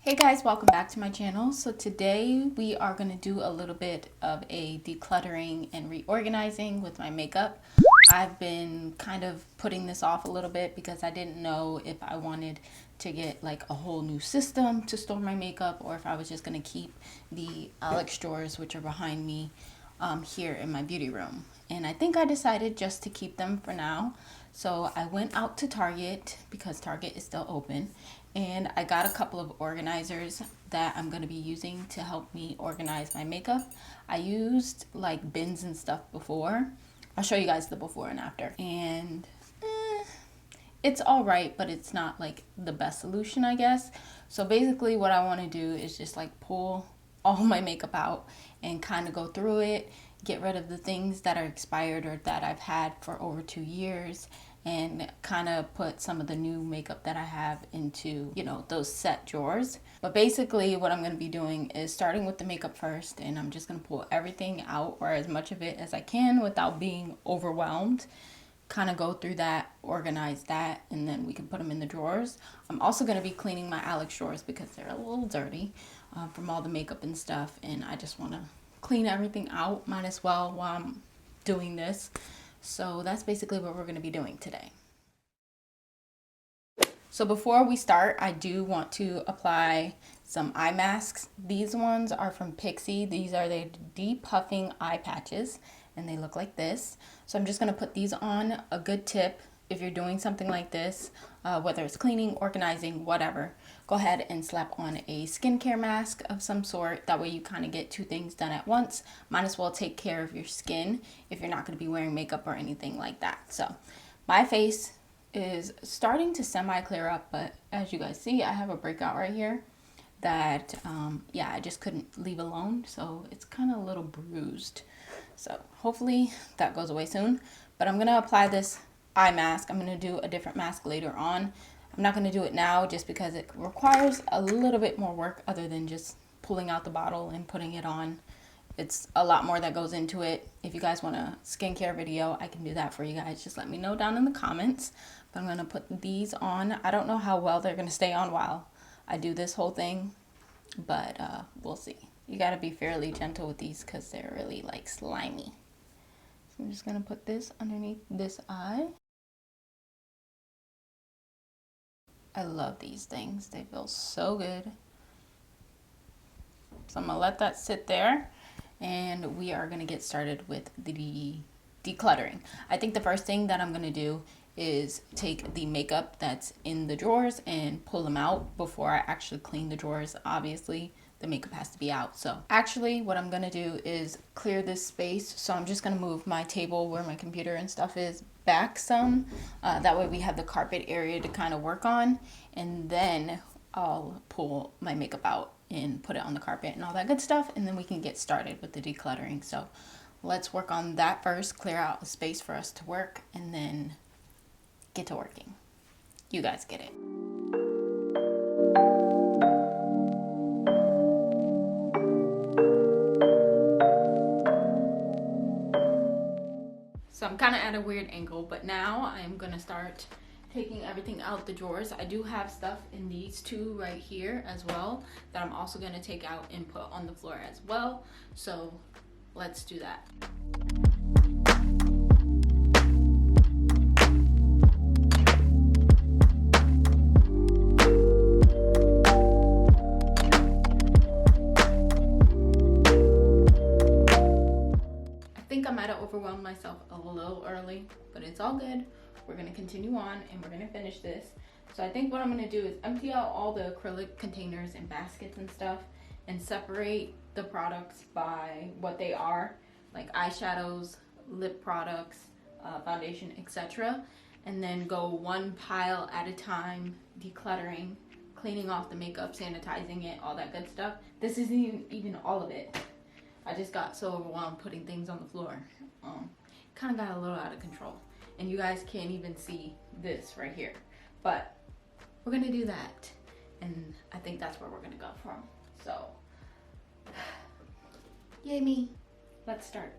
Hey guys, welcome back to my channel. So today we are going to do a little bit of a decluttering and reorganizing with my makeup. I've been kind of putting this off a little bit because I didn't know if I wanted to get like a whole new system to store my makeup or if I was just going to keep the Alex drawers, which are behind me here in my beauty room. And I think I decided just to keep them for now. So I went out to Target because Target is still open, and I got a couple of organizers that I'm going to be using to help me organize my makeup. I used like bins and stuff before. I'll show you guys the before and after. And it's all right, but it's not like the best solution, I guess. So basically what I want to do is just like pull all my makeup out and kind of go through it, get rid of the things that are expired or that I've had for over 2 years, and kind of put some of the new makeup that I have into, you know, those set drawers. But basically what I'm going to be doing is starting with the makeup first, and I'm just going to pull everything out, or as much of it as I can without being overwhelmed. Kind of go through that, organize that, and then we can put them in the drawers. I'm also going to be cleaning my Alex drawers because they're a little dirty from all the makeup and stuff, and I just want to clean everything out. Might as well while I'm doing this. So that's basically what we're going to be doing today. So before we start, I do want to apply some eye masks. These ones are from Pixi. These are the depuffing eye patches, and they look like this. So I'm just going to put these on. A good tip if you're doing something like this, whether it's cleaning, organizing, whatever, go ahead and slap on a skincare mask of some sort. That way you kind of get two things done at once. Might as well take care of your skin if you're not going to be wearing makeup or anything like that. So my face is starting to semi clear up, but as you guys see, I have a breakout right here that yeah, I just couldn't leave alone, so it's kind of a little bruised. So hopefully that goes away soon. But I'm gonna apply this eye mask. I'm gonna do a different mask later on. I'm not gonna do it now just because it requires a little bit more work other than just pulling out the bottle and putting it on. It's a lot more that goes into it. If you guys want a skincare video, I can do that for you guys. Just let me know down in the comments. But I'm gonna put these on. I don't know how well they're gonna stay on while I do this whole thing, but we'll see. You gotta be fairly gentle with these because they're really like slimy. So I'm just gonna put this underneath this eye. I love these things. They feel so good. So I'm gonna let that sit there, and we are gonna get started with the decluttering. I think the first thing that I'm gonna do is take the makeup that's in the drawers and pull them out before I actually clean the drawers. Obviously, the makeup has to be out. So actually what I'm gonna do is clear this space. So I'm just gonna move my table where my computer and stuff is back some. That way we have the carpet area to kind of work on, and then I'll pull my makeup out and put it on the carpet and all that good stuff, and then we can get started with the decluttering. So let's work on that first, clear out a space for us to work, and then get to working. You guys get it. So I'm kind of at a weird angle, but now I'm gonna start taking everything out the drawers. I do have stuff in these two right here as well that I'm also gonna take out and put on the floor as well. So let's do that. I might have overwhelmed myself a little early, but it's all good. We're gonna continue on and we're gonna finish this. So I think what I'm gonna do is empty out all the acrylic containers and baskets and stuff and separate the products by what they are, like eyeshadows, lip products, foundation, etc. And then go one pile at a time, decluttering, cleaning off the makeup, sanitizing it, all that good stuff. This isn't even all of it. I just got so overwhelmed putting things on the floor. Kind of got a little out of control. And you guys can't even see this right here. But we're gonna do that. And I think that's where we're gonna go from. So, yay me. Let's start.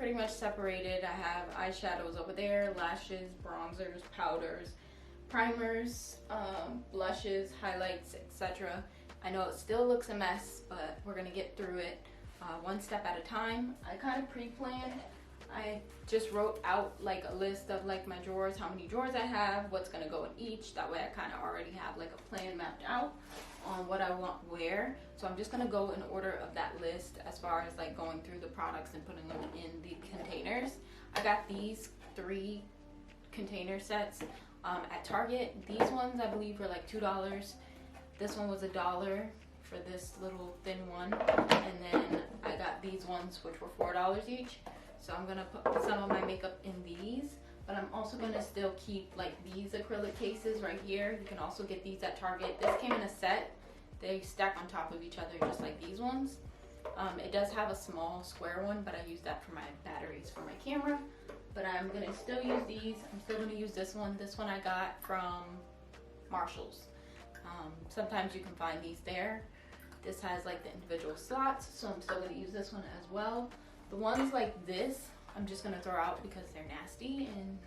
pretty much separated. I have eyeshadows over there, lashes, bronzers, powders, primers, blushes, highlights, etc. I know it still looks a mess, but we're gonna get through it one step at a time. I kind of pre-planned. I just wrote out like a list of like my drawers, how many drawers I have, what's gonna go in each. That way I kind of already have like a plan mapped out on what I want where. So I'm just gonna go in order of that list as far as like going through the products and putting them in the containers. I got these 3 container sets at Target. These ones I believe were like $2. This one was $1 for this little thin one, and then I got these ones which were $4 each. So I'm gonna put some of my makeup in these, but I'm also gonna still keep like these acrylic cases right here. You can also get these at Target. This came in a set. They stack on top of each other just like these ones. It does have a small square one, but I use that for my batteries for my camera. But I'm gonna still use these. I'm still gonna use this one. This one I got from Marshall's. Sometimes you can find these there. This has like the individual slots, so I'm still gonna use this one as well. The ones like this, I'm just gonna throw out because they're nasty and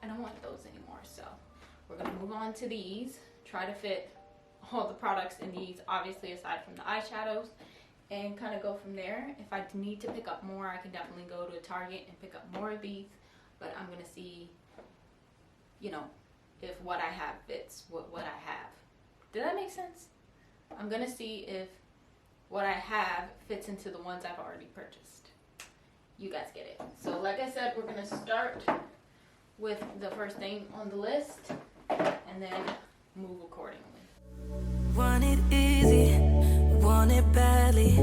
I don't want those anymore. So we're gonna move on to these, try to fit all the products in these, obviously aside from the eyeshadows, and kind of go from there. If I need to pick up more, I can definitely go to Target and pick up more of these, but I'm gonna see, you know, if what I have fits what I have. Did that make sense? I'm gonna see if what I have fits into the ones I've already purchased. You guys get it. So like I said, we're gonna start with the first thing on the list and then move accordingly. Want it easy, want it badly,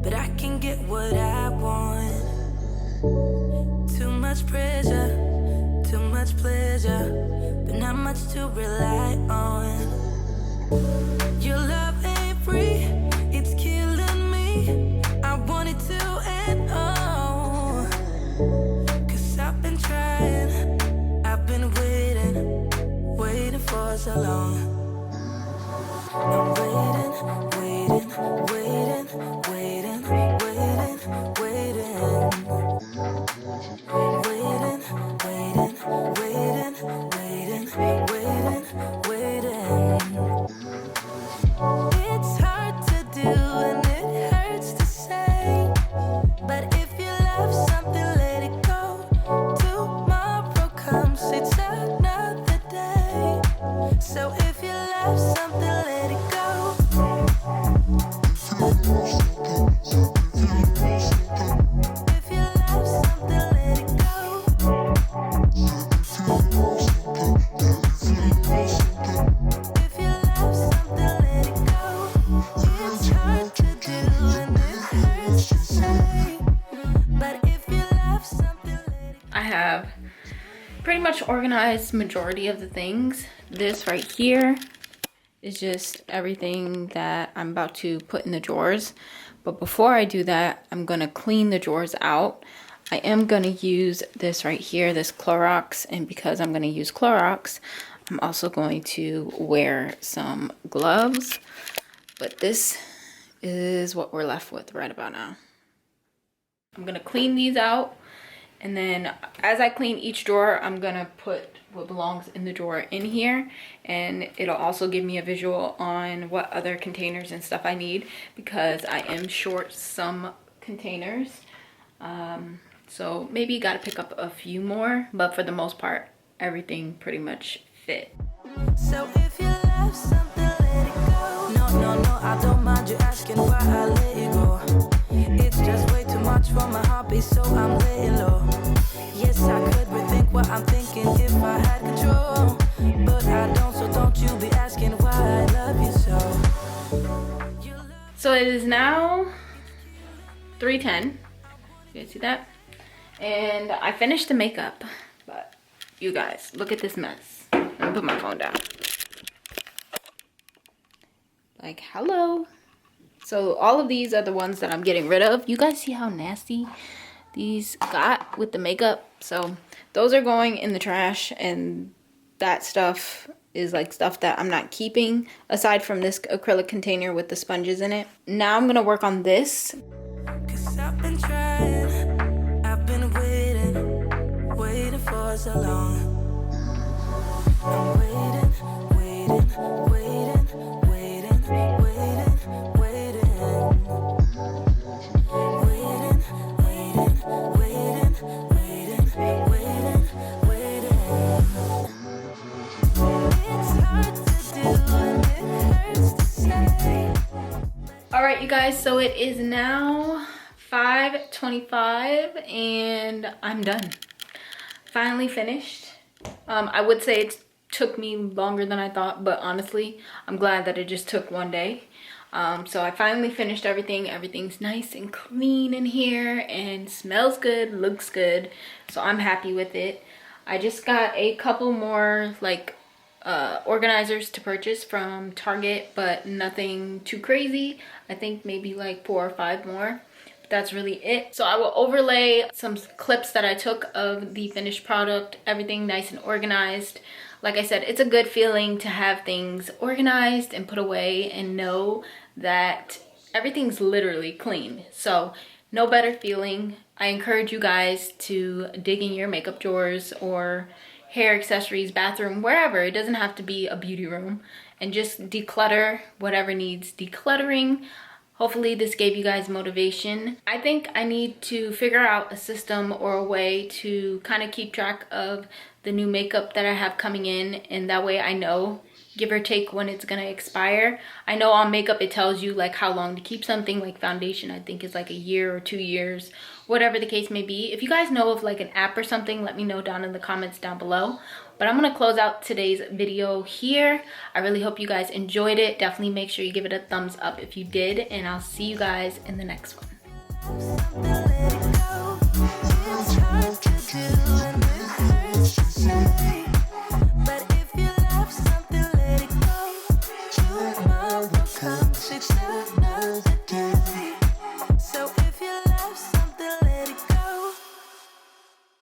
but I can get what I want. Too much pressure, too much pleasure, but not much to rely on. Your love ain't free, it's killing me. I want it to end all, 'cause I've been trying, I've been waiting for so long. I'm waiting, It's hard to do and it hurts to say, but if you love something, let it go. Tomorrow comes, it's another day. So if you love something, let it go. If you love something, let it go. If you love something, let it go. It's hard to do and it hurts to say, but if you love something, let it go. I have pretty much organized majority of the things. This right here is just everything that I'm about to put in the drawers. But before I do that, I'm gonna clean the drawers out. I am gonna use this right here, this Clorox, and because I'm gonna use Clorox, I'm also going to wear some gloves. But this is what we're left with right about now. I'm gonna clean these out, and then as I clean each drawer, I'm gonna put what belongs in the drawer in here, and it'll also give me a visual on what other containers and stuff I need, because I am short some containers. So maybe you gotta pick up a few more, but for the most part, everything pretty much fit. So if you love something, let it go. No, I don't mind you asking why I let it go. It's just way too much for my hobby, so I'm laying low. Yes, I could rethink what I'm thinking if I had control, but I don't, so don't you be asking why I love you so. So it is now 3:10. You guys see that? And I finished the makeup, but you guys, look at this mess. Let me put my phone down. Like, hello. So all of these are the ones that I'm getting rid of. You guys see how nasty these got with the makeup? So those are going in the trash, and that stuff is like stuff that I'm not keeping, aside from this acrylic container with the sponges in it. Now I'm gonna work on this. 'Cause I've been trying, I've been for so long. I'm waiting, waiting, waiting, waiting, waiting, waiting. Waiting, waiting, waiting, waiting, waiting, waiting. It's hard to do and it hurts to say. All right, you guys, so it is now 5:25 and I'm done. Finally finished. I would say it took me longer than I thought, but honestly, I'm glad that it just took one day. So I finally finished everything. Everything's nice and clean in here and smells good, looks good. So I'm happy with it. I just got a couple more like organizers to purchase from Target, but nothing too crazy. I think maybe like 4 or 5 more. That's really it. So I will overlay some clips that I took of the finished product, everything nice and organized. Like I said, it's a good feeling to have things organized and put away and know that everything's literally clean. So no better feeling. I encourage you guys to dig in your makeup drawers or hair accessories, bathroom, wherever. It doesn't have to be a beauty room, and just declutter whatever needs decluttering. Hopefully this gave you guys motivation. I think I need to figure out a system or a way to kind of keep track of the new makeup that I have coming in, and that way I know, give or take, when it's gonna expire. I know on makeup it tells you like how long to keep something, like foundation I think is like a year or 2 years, whatever the case may be. If you guys know of like an app or something, let me know down in the comments down below. But I'm gonna close out today's video here. I really hope you guys enjoyed it. Definitely make sure you give it a thumbs up if you did, and I'll see you guys in the next one. But if you love something, let it go. Tomorrow comes, it's not nothing.